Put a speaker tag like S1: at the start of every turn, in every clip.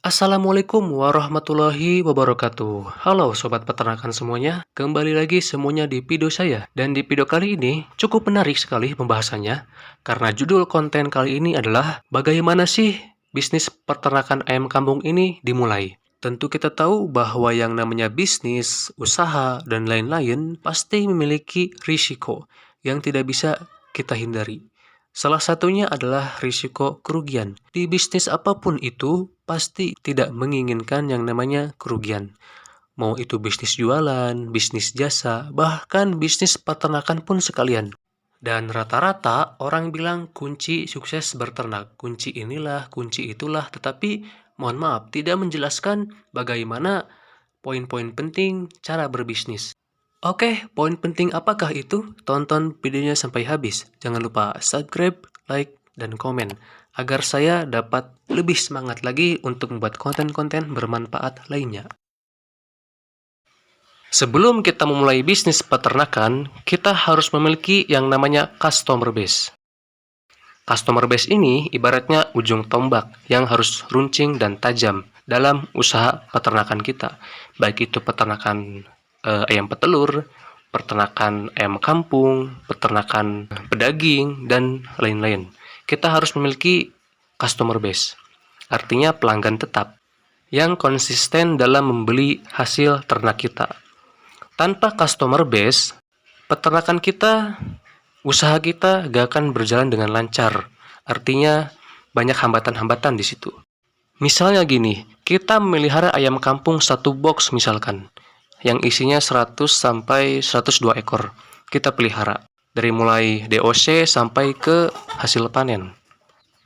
S1: Assalamualaikum warahmatullahi wabarakatuh. Halo sobat peternakan semuanya, kembali lagi semuanya di video saya. Dan di video kali ini cukup menarik sekali pembahasannya, karena judul konten kali ini adalah bagaimana sih bisnis peternakan ayam kampung ini dimulai. Tentu kita tahu bahwa yang namanya bisnis, usaha, dan lain-lain pasti memiliki risiko yang tidak bisa kita hindari. Salah satunya adalah risiko kerugian. Di bisnis apapun itu, pasti tidak menginginkan yang namanya kerugian. Mau itu bisnis jualan, bisnis jasa, bahkan bisnis peternakan pun sekalian. Dan rata-rata orang bilang kunci sukses berternak, kunci inilah, kunci itulah, tetapi mohon maaf, tidak menjelaskan bagaimana poin-poin penting cara berbisnis. Oke, poin penting apakah itu? Tonton videonya sampai habis. Jangan lupa subscribe, like, dan komen agar saya dapat lebih semangat lagi untuk membuat konten-konten bermanfaat lainnya. Sebelum kita memulai bisnis peternakan, kita harus memiliki yang namanya customer base. Customer base ini ibaratnya ujung tombak yang harus runcing dan tajam dalam usaha peternakan kita. Baik itu peternakan ayam petelur, peternakan ayam kampung, peternakan pedaging, dan lain-lain. Kita harus memiliki customer base, artinya pelanggan tetap, yang konsisten dalam membeli hasil ternak kita. Tanpa customer base, peternakan kita, usaha kita gak akan berjalan dengan lancar. Artinya banyak hambatan-hambatan di situ. Misalnya gini, kita memelihara ayam kampung satu box misalkan, yang isinya 100 sampai 102 ekor. Kita pelihara dari mulai DOC sampai ke hasil panen.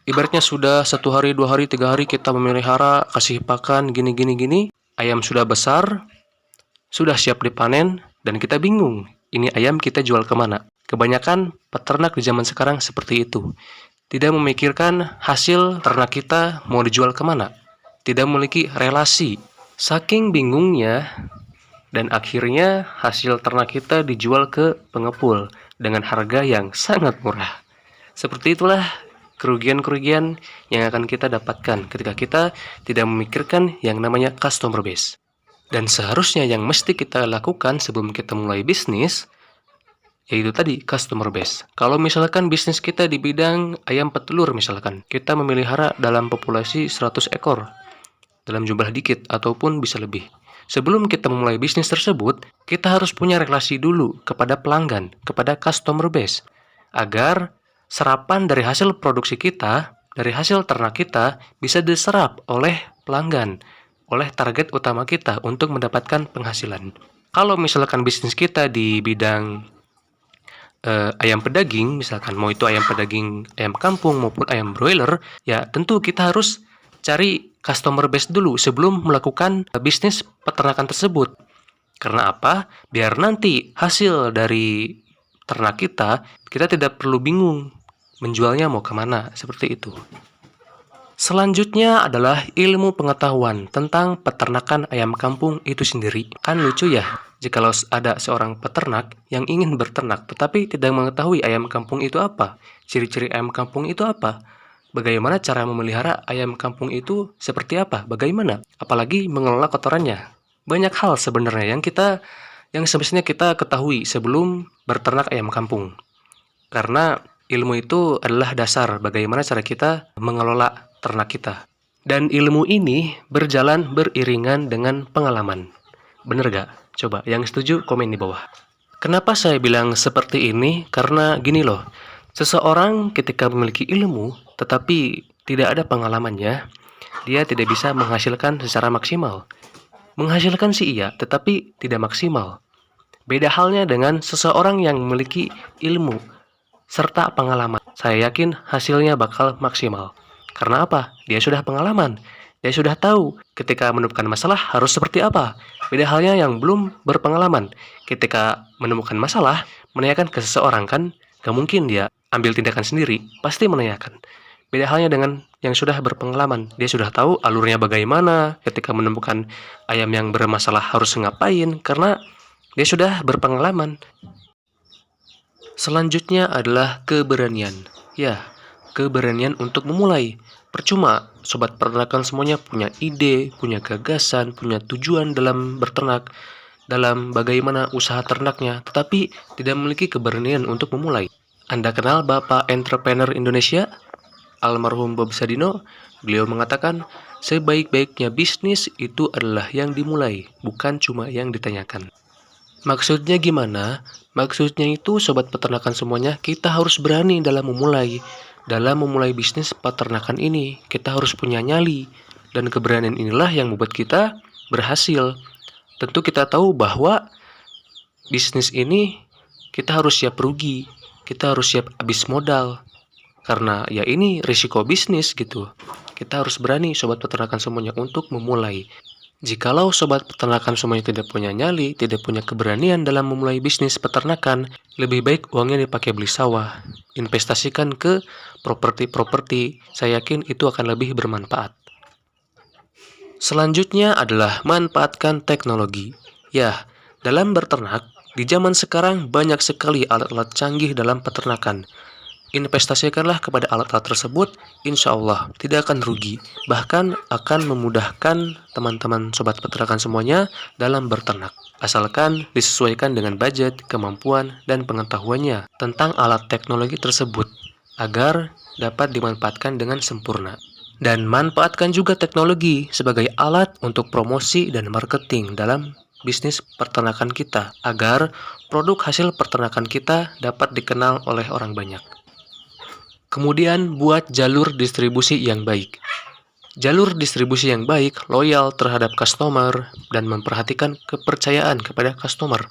S1: Ibaratnya sudah 1 hari, 2 hari, 3 hari kita memelihara, kasih pakan gini. Ayam sudah besar, sudah siap dipanen, dan kita bingung, ini ayam kita jual kemana? Kebanyakan peternak di zaman sekarang seperti itu. Tidak memikirkan hasil ternak kita mau dijual kemana. Tidak memiliki relasi. Saking bingungnya, dan akhirnya hasil ternak kita dijual ke pengepul dengan harga yang sangat murah. Seperti itulah kerugian-kerugian yang akan kita dapatkan ketika kita tidak memikirkan yang namanya customer base. Dan seharusnya yang mesti kita lakukan sebelum kita mulai bisnis, yaitu tadi customer base. Kalau misalkan bisnis kita di bidang ayam petelur misalkan, kita memelihara dalam populasi 100 ekor, dalam jumlah dikit ataupun bisa lebih. Sebelum kita memulai bisnis tersebut, kita harus punya relasi dulu kepada pelanggan, kepada customer base, agar serapan dari hasil produksi kita, dari hasil ternak kita, bisa diserap oleh pelanggan, oleh target utama kita untuk mendapatkan penghasilan. Kalau misalkan bisnis kita di bidang ayam pedaging, misalkan mau itu ayam pedaging ayam kampung maupun ayam broiler, ya tentu kita harus cari customer base dulu sebelum melakukan bisnis peternakan tersebut. Karena apa? Biar nanti hasil dari ternak kita tidak perlu bingung menjualnya mau kemana, seperti itu. Selanjutnya adalah ilmu pengetahuan tentang peternakan ayam kampung itu sendiri. Kan lucu ya, jikalau ada seorang peternak yang ingin berternak tetapi tidak mengetahui ayam kampung itu apa, ciri-ciri ayam kampung itu apa, bagaimana cara memelihara ayam kampung itu seperti apa, bagaimana, apalagi mengelola kotorannya. Banyak hal sebenarnya yang semestinya kita ketahui sebelum berternak ayam kampung. Karena ilmu itu adalah dasar bagaimana cara kita mengelola ternak kita. Dan ilmu ini berjalan beriringan dengan pengalaman. Bener gak? Coba yang setuju komen di bawah. Kenapa saya bilang seperti ini? Karena gini loh, seseorang ketika memiliki ilmu tetapi tidak ada pengalamannya, dia tidak bisa menghasilkan secara maksimal. Menghasilkan sih iya, tetapi tidak maksimal. Beda halnya dengan seseorang yang memiliki ilmu serta pengalaman. Saya yakin hasilnya bakal maksimal. Karena apa? Dia sudah pengalaman. Dia sudah tahu ketika menemukan masalah harus seperti apa. Beda halnya yang belum berpengalaman. Ketika menemukan masalah, menanyakan ke seseorang kan, gak mungkin dia ambil tindakan sendiri. Pasti menanyakan. Beda halnya dengan yang sudah berpengalaman. Dia sudah tahu alurnya bagaimana ketika menemukan ayam yang bermasalah harus ngapain. Karena dia sudah berpengalaman. Selanjutnya adalah keberanian. Ya, keberanian untuk memulai. Percuma sobat peternakan semuanya punya ide, punya gagasan, punya tujuan dalam berternak, dalam bagaimana usaha ternaknya, tetapi tidak memiliki keberanian untuk memulai. Anda kenal Bapak entrepreneur Indonesia? Almarhum Bob Sadino, beliau mengatakan, sebaik-baiknya bisnis itu adalah yang dimulai, bukan cuma yang ditanyakan. Maksudnya gimana? Maksudnya itu sobat peternakan semuanya, kita harus berani dalam memulai. Dalam memulai bisnis peternakan ini, kita harus punya nyali. Dan keberanian inilah yang membuat kita berhasil. Tentu kita tahu bahwa bisnis ini kita harus siap rugi. Kita harus siap habis modal. Karena ya ini risiko bisnis gitu. Kita harus berani sobat peternakan semuanya untuk memulai. Jikalau sobat peternakan semuanya tidak punya nyali, tidak punya keberanian dalam memulai bisnis peternakan, lebih baik uangnya dipakai beli sawah. Investasikan ke properti-properti, saya yakin itu akan lebih bermanfaat. Selanjutnya adalah manfaatkan teknologi. Ya, dalam berternak, di zaman sekarang banyak sekali alat-alat canggih dalam peternakan. Investasikanlah kepada alat-alat tersebut, insya Allah tidak akan rugi, bahkan akan memudahkan teman-teman sobat peternakan semuanya dalam berternak. Asalkan disesuaikan dengan budget, kemampuan, dan pengetahuannya tentang alat teknologi tersebut, agar dapat dimanfaatkan dengan sempurna. Dan manfaatkan juga teknologi sebagai alat untuk promosi dan marketing dalam bisnis peternakan kita, agar produk hasil peternakan kita dapat dikenal oleh orang banyak. Kemudian buat jalur distribusi yang baik. Jalur distribusi yang baik, loyal terhadap customer, dan memperhatikan kepercayaan kepada customer.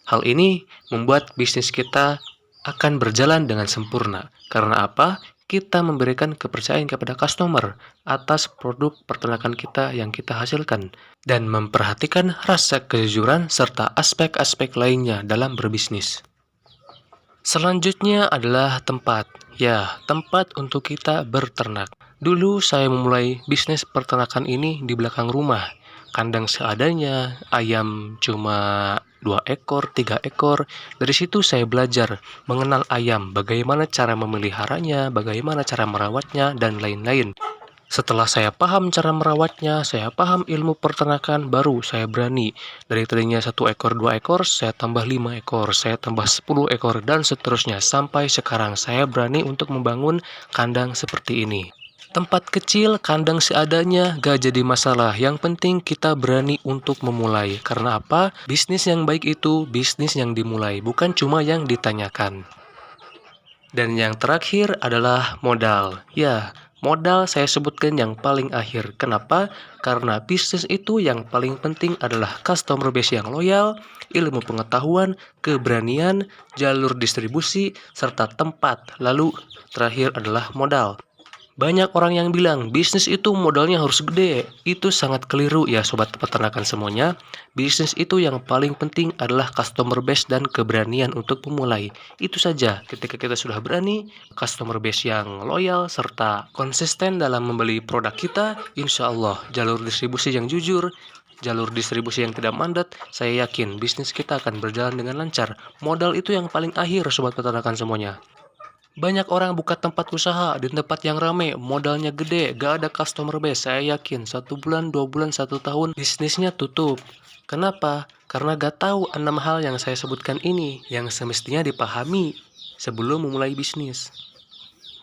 S1: Hal ini membuat bisnis kita akan berjalan dengan sempurna. Karena apa? Kita memberikan kepercayaan kepada customer atas produk peternakan kita yang kita hasilkan. Dan memperhatikan rasa kejujuran serta aspek-aspek lainnya dalam berbisnis. Selanjutnya adalah tempat. Ya, tempat untuk kita berternak. Dulu saya memulai bisnis peternakan ini di belakang rumah. Kandang seadanya, ayam cuma 2 ekor, 3 ekor. Dari situ saya belajar mengenal ayam, bagaimana cara memeliharanya, bagaimana cara merawatnya, dan lain-lain. Setelah saya paham cara merawatnya, saya paham ilmu peternakan, baru saya berani. Dari tadinya 1 ekor, 2 ekor, saya tambah 5 ekor, saya tambah 10 ekor, dan seterusnya. Sampai sekarang saya berani untuk membangun kandang seperti ini. Tempat kecil, kandang seadanya, gak jadi masalah. Yang penting kita berani untuk memulai. Karena apa? Bisnis yang baik itu bisnis yang dimulai, bukan cuma yang ditanyakan. Dan yang terakhir adalah modal. Ya, modal saya sebutkan yang paling akhir. Kenapa? Karena bisnis itu yang paling penting adalah customer base yang loyal, ilmu pengetahuan, keberanian, jalur distribusi, serta tempat. Lalu terakhir adalah modal. Banyak orang yang bilang bisnis itu modalnya harus gede. Itu sangat keliru ya sobat peternakan semuanya. Bisnis itu yang paling penting adalah customer base dan keberanian untuk memulai. Itu saja, ketika kita sudah berani, customer base yang loyal serta konsisten dalam membeli produk kita, insya Allah jalur distribusi yang jujur, jalur distribusi yang tidak mandat, saya yakin bisnis kita akan berjalan dengan lancar. Modal itu yang paling akhir sobat peternakan semuanya. Banyak orang buka tempat usaha di tempat yang rame, modalnya gede, gak ada customer base. Saya yakin 1 bulan, 2 bulan, 1 tahun bisnisnya tutup. Kenapa? Karena gak tahu 6 hal yang saya sebutkan ini yang semestinya dipahami sebelum memulai bisnis.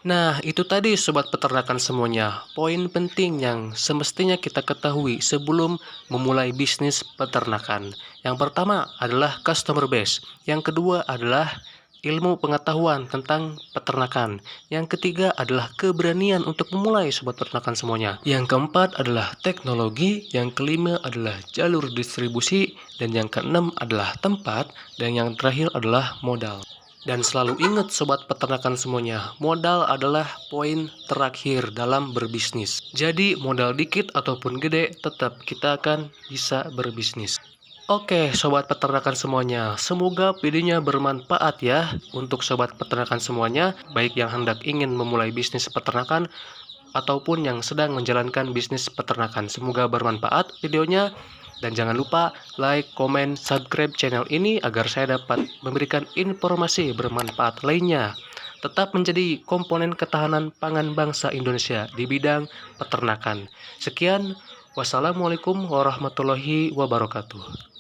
S1: Nah, itu tadi sobat peternakan semuanya, poin penting yang semestinya kita ketahui sebelum memulai bisnis peternakan. Yang pertama adalah customer base, yang kedua adalah ilmu pengetahuan tentang peternakan. Yang ketiga adalah keberanian untuk memulai sobat peternakan semuanya. Yang keempat adalah teknologi, yang kelima adalah jalur distribusi, dan yang keenam adalah tempat, dan yang terakhir adalah modal. Dan selalu ingat sobat peternakan semuanya, modal adalah poin terakhir dalam berbisnis. Jadi modal dikit ataupun gede, tetap kita akan bisa berbisnis. Oke, sobat peternakan semuanya, semoga videonya bermanfaat ya untuk sobat peternakan semuanya, baik yang hendak ingin memulai bisnis peternakan ataupun yang sedang menjalankan bisnis peternakan. Semoga bermanfaat videonya, dan jangan lupa like, komen, subscribe channel ini agar saya dapat memberikan informasi bermanfaat lainnya. tetap menjadi komponen ketahanan pangan bangsa Indonesia di bidang peternakan. Sekian, wassalamualaikum warahmatullahi wabarakatuh.